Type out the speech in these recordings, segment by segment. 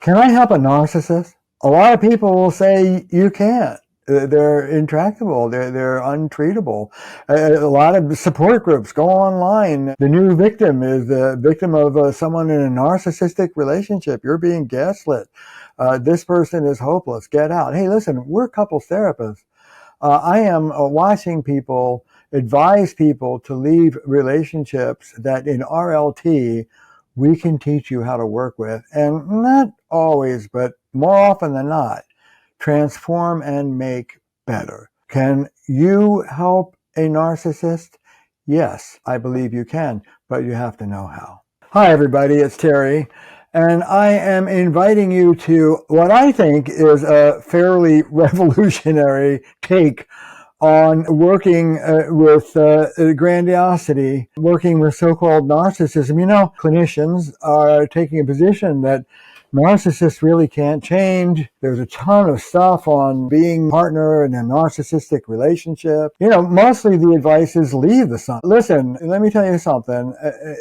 Can I help a narcissist? A lot of people will say you can't. They're intractable. They're untreatable. A lot of support groups go online. The new victim is the victim of someone in a narcissistic relationship. You're being gaslit. This person is hopeless. Get out. Hey, listen, we're couples therapists. I am watching people advise people to leave relationships that in RLT we can teach you how to work with, and not always, but more often than not, transform and make better. Can you help a narcissist? Yes, I believe you can, but you have to know how. Hi, everybody, it's Terry, and I am inviting you to what I think is a fairly revolutionary take on working with grandiosity, working with so-called narcissism. You know, clinicians are taking a position that narcissists really can't change. There's a ton of stuff on being a partner in a narcissistic relationship. You know, mostly the advice is leave the son. Listen, let me tell you something.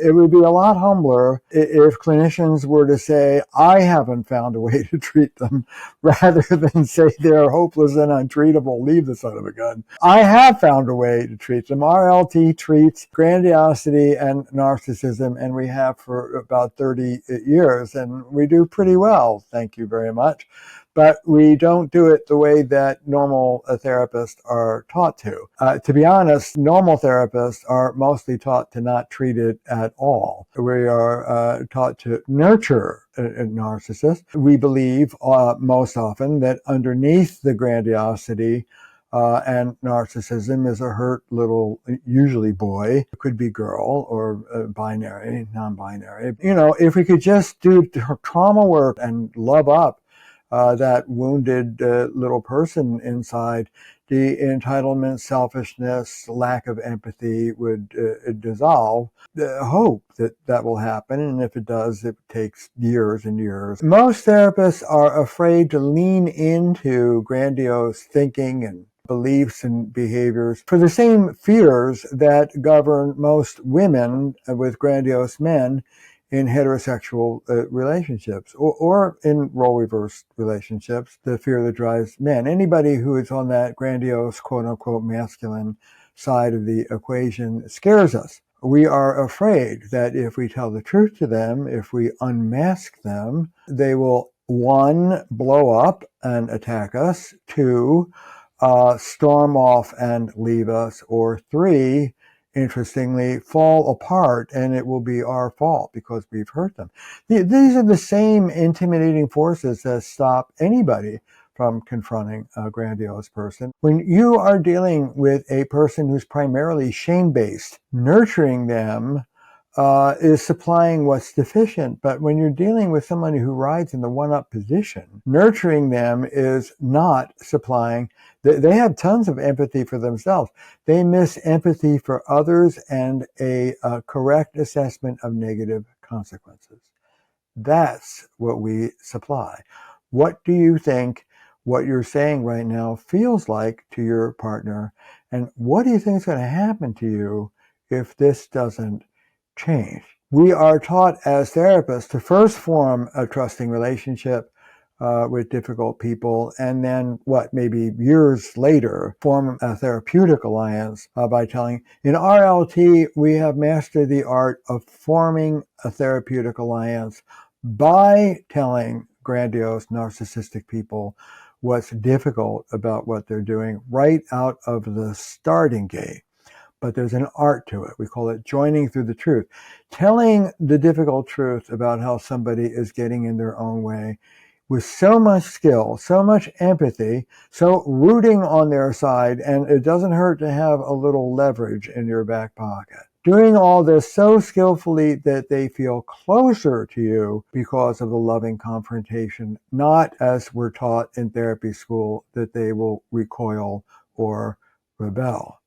It would be a lot humbler if clinicians were to say, I haven't found a way to treat them, rather than say they're hopeless and untreatable. Leave the son of a gun. I have found a way to treat them. RLT treats grandiosity and narcissism, and we have for about 30 years, and we do pretty well, thank you very much. But we don't do it the way that normal therapists are taught to. To be honest, normal therapists are mostly taught to not treat it at all. We are taught to nurture a narcissist. We believe most often that underneath the grandiosity and narcissism is a hurt little, usually boy, it could be girl or binary, non-binary. You know, if we could just do trauma work and love up that wounded little person inside, the entitlement, selfishness, lack of empathy would dissolve. Hope that that will happen, and if it does, it takes years and years. Most therapists are afraid to lean into grandiose thinking and beliefs and behaviors for the same fears that govern most women with grandiose men in heterosexual relationships or in role reverse relationships, the fear that drives men. Anybody who is on that grandiose, quote unquote, masculine side of the equation scares us. We are afraid that if we tell the truth to them, if we unmask them, they will, one, blow up and attack us, two, storm off and leave us, or three, interestingly, fall apart, and it will be our fault because we've hurt them. These are the same intimidating forces that stop anybody from confronting a grandiose person. When you are dealing with a person who's primarily shame-based, nurturing them is supplying what's deficient. But when you're dealing with somebody who rides in the one-up position, nurturing them is not supplying. They have tons of empathy for themselves. They miss empathy for others and a correct assessment of negative consequences. That's what we supply. What do you think what you're saying right now feels like to your partner? And what do you think is going to happen to you if this doesn't change? We are taught as therapists to first form a trusting relationship with difficult people, and then maybe years later, form a therapeutic alliance by telling, in RLT, we have mastered the art of forming a therapeutic alliance by telling grandiose narcissistic people what's difficult about what they're doing right out of the starting gate. But there's an art to it. We call it joining through the truth. Telling the difficult truth about how somebody is getting in their own way with so much skill, so much empathy, so rooting on their side, and it doesn't hurt to have a little leverage in your back pocket. Doing all this so skillfully that they feel closer to you because of the loving confrontation, not as we're taught in therapy school that they will recoil or rebel.